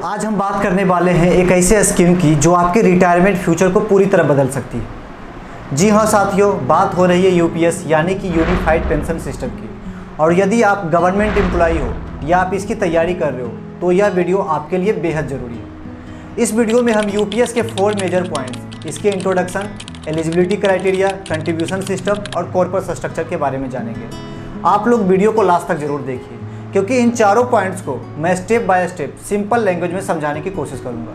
आज हम बात करने वाले हैं एक ऐसे स्कीम की जो आपके रिटायरमेंट फ्यूचर को पूरी तरह बदल सकती है। जी हाँ साथियों, बात हो रही है यूपीएस यानी कि यूनिफाइड पेंशन सिस्टम की। और यदि आप गवर्नमेंट एम्प्लॉई हो या आप इसकी तैयारी कर रहे हो तो यह वीडियो आपके लिए बेहद ज़रूरी है। इस वीडियो में हम यूपीएस के 4 मेजर पॉइंट्स, इसके introduction, eligibility criteria, contribution system और कॉर्पोरेट स्ट्रक्चर के बारे में जानेंगे। आप लोग वीडियो को लास्ट तक जरूर देखिए क्योंकि इन चारों पॉइंट्स को मैं step by step simple language में समझाने की कोशिश करूंगा।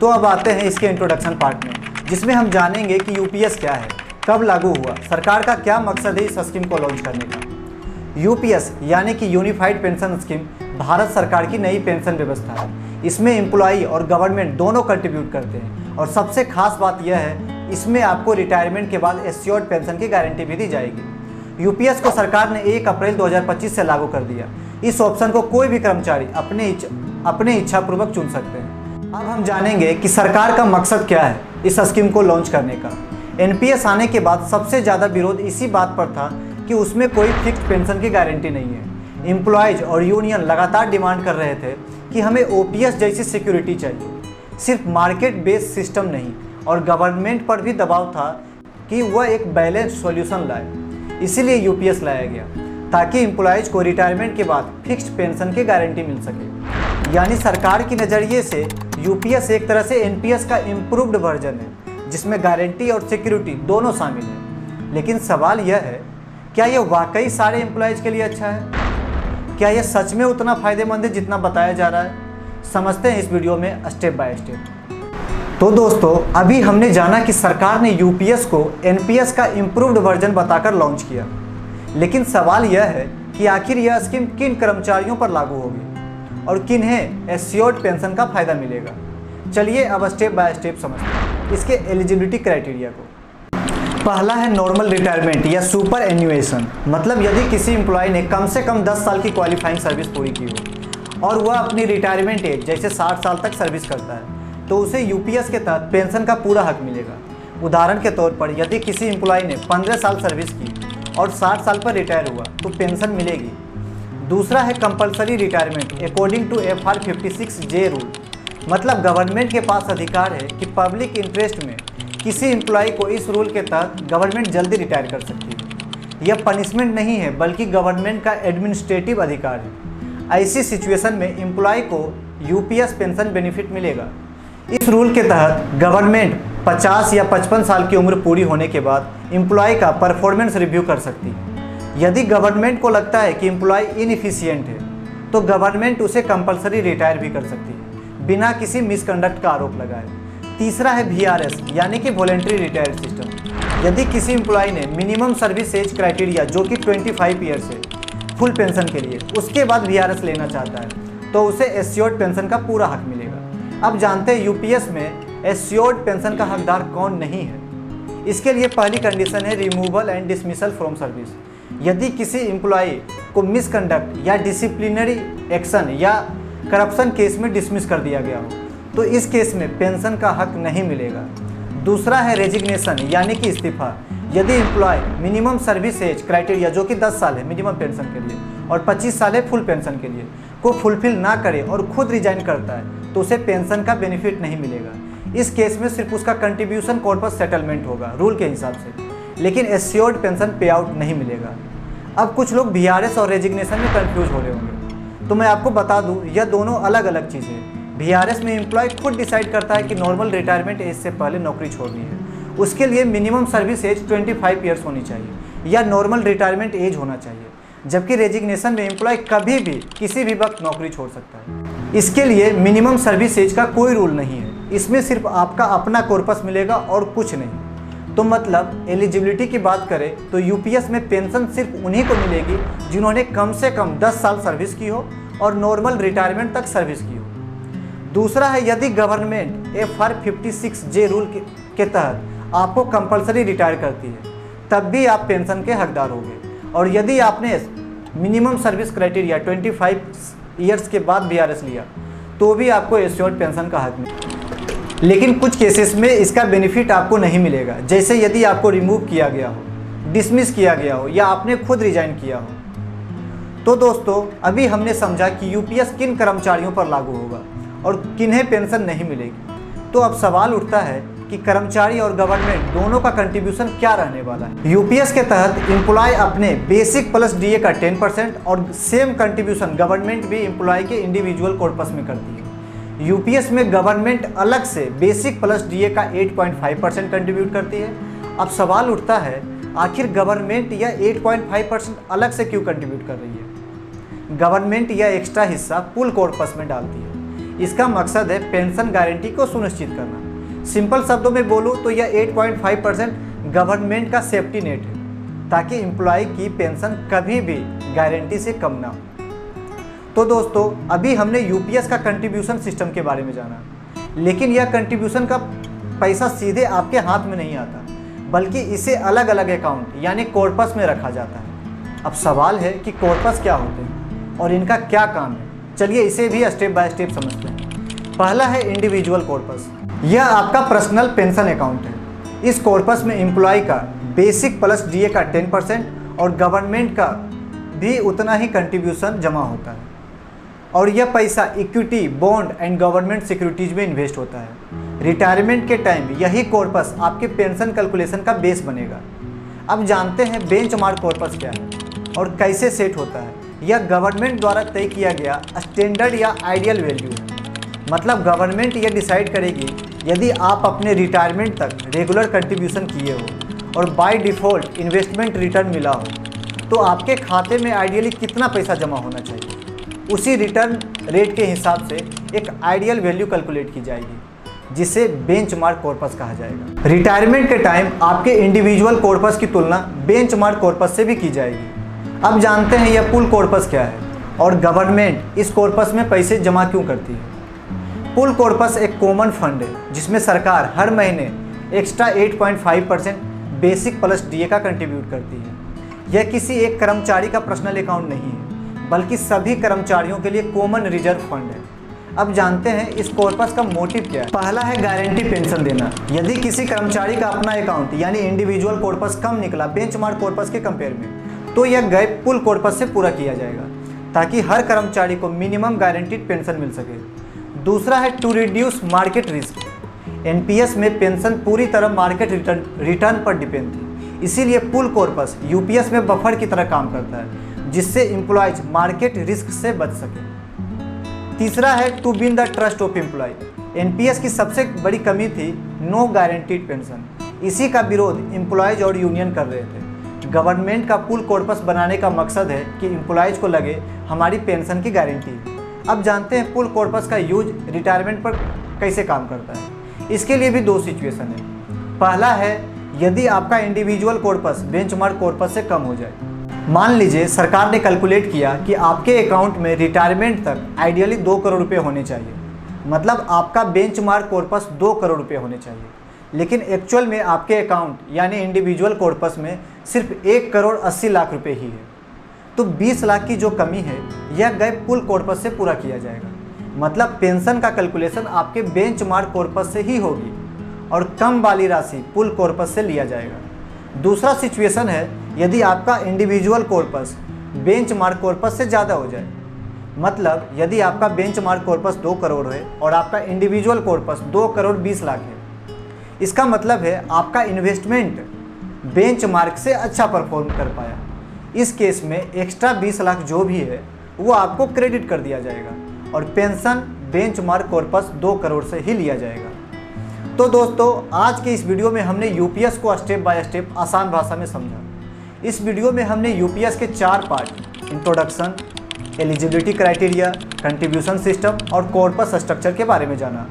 तो अब आते हैं इसके इंट्रोडक्शन पार्ट में, जिसमें हम जानेंगे कि यूपीएस क्या है, कब लागू हुआ, सरकार का क्या मकसद है इस स्कीम को लॉन्च करने का। यूपीएस यानी कि यूनिफाइड पेंशन स्कीम भारत सरकार की नई पेंशन व्यवस्था है। इसमें एम्प्लॉई और गवर्नमेंट दोनों कंट्रीब्यूट करते हैं और सबसे खास बात यह है, इसमें आपको रिटायरमेंट के बाद एश्योर्ड पेंशन की गारंटी भी दी जाएगी। यूपीएस को सरकार ने 1 अप्रैल 2025 से लागू कर दिया। इस ऑप्शन को कोई भी कर्मचारी अपने इच्छा पूर्वक चुन सकते हैं। अब हम जानेंगे कि सरकार का मकसद क्या है इस स्कीम को लॉन्च करने का। एनपीएस आने के बाद सबसे ज़्यादा विरोध इसी बात पर था कि उसमें कोई फिक्स्ड पेंशन की गारंटी नहीं है। एम्प्लॉयज़ और यूनियन लगातार डिमांड कर रहे थे कि हमें ओपीएस जैसी सिक्योरिटी चाहिए, सिर्फ मार्केट बेस्ड सिस्टम नहीं। और गवर्नमेंट पर भी दबाव था कि वह एक बैलेंस सॉल्यूशन लाए। इसीलिए यूपीएस लाया गया ताकि एम्प्लॉयज़ को रिटायरमेंट के बाद फिक्स्ड पेंशन की गारंटी मिल सके। यानी सरकार की नज़रिए से यूपीएस एक तरह से एनपीएस का इम्प्रूव्ड वर्जन है, जिसमें गारंटी और सिक्योरिटी दोनों शामिल है। लेकिन सवाल यह है, क्या यह वाकई सारे एम्प्लॉयज़ के लिए अच्छा है? क्या यह सच में उतना फ़ायदेमंद है जितना बताया जा रहा है? समझते हैं इस वीडियो में स्टेप बाय स्टेप। तो दोस्तों, अभी हमने जाना कि सरकार ने यूपीएस को एनपीएस का इम्प्रूव्ड वर्जन बताकर लॉन्च किया। लेकिन सवाल यह है कि आखिर यह स्कीम किन कर्मचारियों पर लागू होगी और किन्हें एश्योर्ड पेंशन का फायदा मिलेगा। चलिए अब स्टेप बाय स्टेप समझते हैं इसके एलिजिबिलिटी क्राइटेरिया को। पहला है नॉर्मल रिटायरमेंट या सुपर एन्युएशन, मतलब यदि किसी एम्प्लॉय ने कम से कम 10 साल की क्वालिफाइंग सर्विस पूरी की हो और वह अपनी रिटायरमेंट एज जैसे 60 साल तक सर्विस करता है तो उसे यूपीएस के तहत पेंशन का पूरा हक मिलेगा। उदाहरण के तौर पर यदि किसी एम्प्लॉय ने 15 साल सर्विस की और 60 साल पर रिटायर हुआ तो पेंशन मिलेगी। दूसरा है compulsory retirement according to FR 56J rule, मतलब गवर्नमेंट के पास अधिकार है कि पब्लिक इंटरेस्ट में किसी एम्प्लॉय को इस रूल के तहत गवर्नमेंट जल्दी रिटायर कर सकती है। यह पनिशमेंट नहीं है बल्कि गवर्नमेंट का एडमिनिस्ट्रेटिव अधिकार है। ऐसी सिचुएशन में एम्प्लॉय को यूपीएस पेंशन बेनिफिट मिलेगा। इस रूल के तहत गवर्नमेंट 50 या 55 साल की उम्र पूरी होने के बाद एम्प्लॉय का परफॉर्मेंस रिव्यू कर सकती है। यदि गवर्नमेंट को लगता है कि एम्प्लॉय इनएफिशिएंट है तो गवर्नमेंट उसे कंपलसरी रिटायर भी कर सकती है बिना किसी मिसकंडक्ट का आरोप लगाए। तीसरा है VRS यानी कि वॉलेंट्री रिटायर सिस्टम। यदि किसी एम्प्लॉय ने मिनिमम सर्विस एज क्राइटेरिया जो कि 25 ईयर्स है फुल पेंशन के लिए, उसके बाद VRS लेना चाहता है तो उसे एश्योर्ड पेंशन का पूरा हक मिलेगा। अब जानते हैं यूपीएस में एश्योर्ड पेंशन का हकदार कौन नहीं है। इसके लिए पहली कंडीशन है removal and dismissal from service. यदि किसी एम्प्लॉय को मिसकंडक्ट या डिसिप्लिनरी एक्शन या करप्शन केस में डिसमिस कर दिया गया हो तो इस केस में पेंशन का हक नहीं मिलेगा। दूसरा है रेजिग्नेशन यानी कि इस्तीफा। यदि employ minimum service as criteria जो कि 10 साल है मिनिमम पेंशन के लिए और 25 साल है फुल पेंशन के लिए को फुलफिल ना करे और खुद रिजाइन करता है तो उसे पेंशन का बेनिफिट नहीं मिलेगा। इस केस में सिर्फ उसका कंट्रीब्यूशन कॉर्पस सेटलमेंट होगा रूल के हिसाब से, लेकिन एश्योर्ड पेंशन पे आउट नहीं मिलेगा। अब कुछ लोग VRS और रेजिग्नेशन में कंफ्यूज हो रहे होंगे, तो मैं आपको बता दूं यह दोनों अलग अलग चीज़ें हैं। VRS में एम्प्लॉय खुद डिसाइड करता है कि नॉर्मल रिटायरमेंट एज से पहले नौकरी छोड़नी है। उसके लिए मिनिमम सर्विस एज 25 ईयर्स होनी चाहिए या नॉर्मल रिटायरमेंट एज होना चाहिए। जबकि रेजिग्नेशन में एम्प्लॉय कभी भी किसी भी वक्त नौकरी छोड़ सकता है। इसके लिए मिनिमम सर्विस एज का कोई रूल नहीं है, इसमें सिर्फ आपका अपना कॉर्पस मिलेगा और कुछ नहीं। तो मतलब एलिजिबिलिटी की बात करें तो यूपीएस में पेंशन सिर्फ उन्हीं को मिलेगी जिन्होंने कम से कम 10 साल सर्विस की हो और नॉर्मल रिटायरमेंट तक सर्विस की हो। दूसरा है यदि गवर्नमेंट FR 56J रूल के तहत आपको कंपलसरी रिटायर करती है तब भी आप पेंशन के हकदार होंगे। और यदि आपने मिनिमम सर्विस क्राइटेरिया 25 ईयर्स के बाद VRS लिया तो भी आपको एश्योर्ड पेंशन का हक मिलेगा। लेकिन कुछ केसेस में इसका बेनिफिट आपको नहीं मिलेगा, जैसे यदि आपको रिमूव किया गया हो, डिसमिस किया गया हो या आपने खुद रिजाइन किया हो। तो दोस्तों, अभी हमने समझा कि यूपीएस किन कर्मचारियों पर लागू होगा और किन्हें पेंशन नहीं मिलेगी। तो अब सवाल उठता है कि कर्मचारी और गवर्नमेंट दोनों का कंट्रीब्यूशन क्या रहने वाला है। यूपीएस के तहत एम्प्लॉय अपने बेसिक प्लस डीए का 10% और सेम कंट्रीब्यूशन गवर्नमेंट भी एम्प्लॉय के इंडिविजुअल कॉर्पस में करती है। यूपीएस में गवर्नमेंट अलग से बेसिक प्लस डीए का 8.5% कंट्रीब्यूट करती है। अब सवाल उठता है, आखिर गवर्नमेंट यह 8.5% अलग से क्यों कंट्रीब्यूट कर रही है। गवर्नमेंट यह एक्स्ट्रा हिस्सा पूल कॉर्पस में डालती है। इसका मकसद है पेंशन गारंटी को सुनिश्चित करना। सिंपल शब्दों में बोलूँ तो यह 8.5% गवर्नमेंट का सेफ्टी नेट है, ताकि एम्प्लॉय की पेंशन कभी भी गारंटी से कम ना हो। तो दोस्तों, अभी हमने यूपीएस का कंट्रीब्यूशन सिस्टम के बारे में जाना, लेकिन यह कंट्रीब्यूशन का पैसा सीधे आपके हाथ में नहीं आता, बल्कि इसे अलग अलग अकाउंट यानी कॉर्पस में रखा जाता है। अब सवाल है कि कॉर्पस क्या होते हैं और इनका क्या काम है। चलिए इसे भी स्टेप बाय स्टेप समझते हैं। पहला है इंडिविजुअल कॉर्पस। यह आपका पर्सनल पेंशन अकाउंट है। इस कॉर्पस में एम्प्लॉय का बेसिक प्लस डीए का 10% और गवर्नमेंट का भी उतना ही कंट्रीब्यूशन जमा होता है, और यह पैसा equity, bond and government securities में इन्वेस्ट होता है। रिटायरमेंट के टाइम यही कॉर्पस आपके पेंशन कैलकुलेशन का बेस बनेगा। अब जानते हैं बेंचमार्क कॉर्पस क्या है और कैसे सेट होता है। यह गवर्नमेंट द्वारा तय किया गया स्टैंडर्ड या आइडियल वैल्यू है। मतलब गवर्नमेंट यह डिसाइड करेगी, यदि आप अपने रिटायरमेंट तक रेगुलर कंट्रीब्यूशन किए हो और बाय डिफ़ॉल्ट इन्वेस्टमेंट रिटर्न मिला हो, तो आपके खाते में आइडियली कितना पैसा जमा होना चाहिए। उसी रिटर्न रेट के हिसाब से एक आइडियल वैल्यू कैलकुलेट की जाएगी, जिसे बेंचमार्क कॉर्पस कहा जाएगा। रिटायरमेंट के टाइम आपके इंडिविजुअल कॉर्पस की तुलना बेंचमार्क कॉर्पस से भी की जाएगी। अब जानते हैं यह पूल कॉर्पस क्या है और गवर्नमेंट इस कॉर्पस में पैसे जमा क्यों करती है। पूल कॉर्पस एक कॉमन फंड है जिसमें सरकार हर महीने एक्स्ट्रा 8.5% बेसिक प्लस डीए का कंट्रीब्यूट करती है। यह किसी एक कर्मचारी का पर्सनल अकाउंट नहीं है, बल्कि सभी कर्मचारियों के लिए कॉमन रिजर्व फंड है। अब जानते हैं इस कॉर्पस का मोटिव क्या है। पहला है गारंटी पेंशन देना। यदि किसी कर्मचारी का अपना अकाउंट यानी इंडिविजुअल कॉर्पस कम निकला बेंचमार्क कॉर्पस के कंपेयर में, तो यह गैप पूल कॉर्पस से पूरा किया जाएगा, ताकि हर कर्मचारी को मिनिमम गारंटीड पेंशन मिल सके। दूसरा है to reduce market risk. NPS में पेंशन पूरी तरह मार्केट रिटर्न पर डिपेंड थी, इसीलिए पूल कॉर्पस यूपीएस में बफर की तरह काम करता है, जिससे एम्प्लॉयज मार्केट रिस्क से बच सके। तीसरा है to win the trust of employ. NPS की सबसे बड़ी कमी थी नो गारंटीड पेंशन। इसी का विरोध एम्प्लॉयज और यूनियन कर रहे थे। गवर्नमेंट का पूल कॉर्पस बनाने का मकसद है कि एम्प्लॉयज को लगे हमारी पेंशन की गारंटी। अब जानते हैं पूल कॉर्पस का यूज रिटायरमेंट पर कैसे काम करता है। इसके लिए भी दो सिचुएशन है। पहला है यदि आपका इंडिविजुअल कॉर्पस बेंचमार्क कॉर्पस से कम हो जाए। मान लीजिए सरकार ने कैलकुलेट किया कि आपके अकाउंट में रिटायरमेंट तक आइडियली 2 करोड़ रुपये होने चाहिए। मतलब आपका बेंचमार्क कॉर्पस 2 करोड़ रुपये होने चाहिए, लेकिन एक्चुअल में आपके अकाउंट यानी इंडिविजुअल कॉर्पस में सिर्फ 1 करोड़ 80 लाख रुपये ही है। तो 20 लाख की जो कमी है यह गैप पूल कॉर्पस से पूरा किया जाएगा। मतलब पेंशन का कैलकुलेशन आपके बेंचमार्क कॉर्पस से ही होगी और कम वाली राशि पूल कॉर्पस से लिया जाएगा। दूसरा सिचुएशन है यदि आपका इंडिविजुअल कॉर्पस बेंचमार्क कॉर्पस से ज़्यादा हो जाए। मतलब यदि आपका बेंचमार्क कॉर्पस 2 करोड़ है और आपका इंडिविजुअल कॉर्पस 2 करोड़ 20 लाख है, इसका मतलब है आपका इन्वेस्टमेंट बेंचमार्क से अच्छा परफॉर्म कर पाया। इस केस में एक्स्ट्रा 20 लाख जो भी है वो आपको क्रेडिट कर दिया जाएगा और पेंशन बेंचमार्क कॉर्पस 2 करोड़ से ही लिया जाएगा। तो दोस्तों, आज के इस वीडियो में हमने यूपीएस को स्टेप बाय स्टेप आसान भाषा में समझा। इस वीडियो में हमने यूपीएस के 4 part introduction, eligibility criteria, contribution system और कॉर्पस स्ट्रक्चर के बारे में जाना।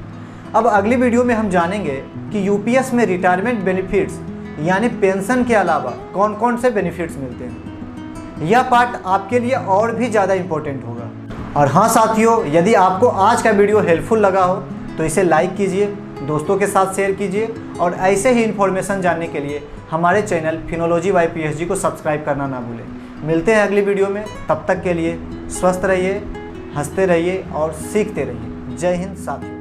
अब अगली वीडियो में हम जानेंगे कि यूपीएस में रिटायरमेंट बेनिफिट्स यानी पेंशन के अलावा कौन कौन से बेनिफिट्स मिलते हैं। यह पार्ट आपके लिए और भी ज़्यादा इम्पोर्टेंट होगा। और हाँ साथियों, यदि आपको आज का वीडियो हेल्पफुल लगा हो तो इसे लाइक कीजिए, दोस्तों के साथ शेयर कीजिए और ऐसे ही इन्फॉर्मेशन जानने के लिए हमारे चैनल फिनोलॉजी बाय पीएचडी को सब्सक्राइब करना ना भूलें। मिलते हैं अगली वीडियो में, तब तक के लिए स्वस्थ रहिए, हंसते रहिए और सीखते रहिए। जय हिंद साथियों।